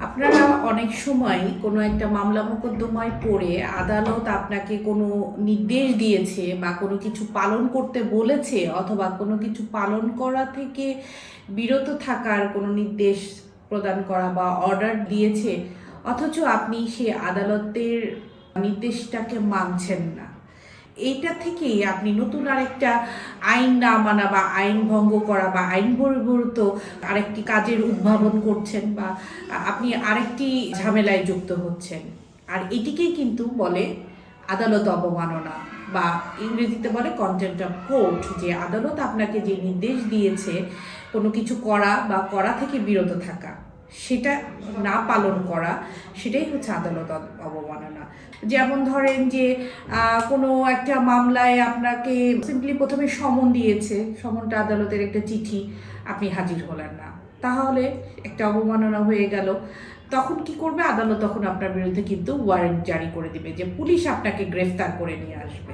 আপনারা অনেক সময় কোনো একটা মামলা মোকদ্দমায় পড়ে আদালত আপনাকে কোনো নির্দেশ দিয়েছে বা কোনো কিছু পালন করতে বলেছে অথবা কোনো কিছু পালন করা থেকে বিরত থাকার কোনো নির্দেশ প্রদান করা বা অর্ডার দিয়েছে, অথচ আপনি সে আদালতের নির্দেশটাকে মানছেন না। এইটা থেকেই আপনি নতুন আরেকটা আইন না মানা বা আইন ভঙ্গ করা বা আইন বহির্ভূত আরেকটি কাজের উদ্ভাবন করছেন বা আপনি আরেকটি ঝামেলায় যুক্ত হচ্ছেন। আর এটিকেই কিন্তু বলে আদালত অবমাননা, বা ইংরেজিতে বলে কন্টেম্পট অফ কোর্ট। যে আদালত আপনাকে যে নির্দেশ দিয়েছে কোনো কিছু করা বা করা থেকে বিরত থাকা, সেটা না পালন করা, সেটাই হচ্ছে আদালত অবমাননা। যেমন ধরেন যে কোনো একটা মামলায় আপনাকে সিম্পলি প্রথমে সমন দিয়েছে, সমনটা আদালতের একটা চিঠি, আপনি হাজির হলেন না, তাহলে একটা অবমাননা হয়ে গেল। তখন কি করবে আদালত? তখন আপনার বিরুদ্ধে কিন্তু ওয়ারেন্ট জারি করে দিবে যে পুলিশ আপনাকে গ্রেফতার করে নিয়ে আসবে।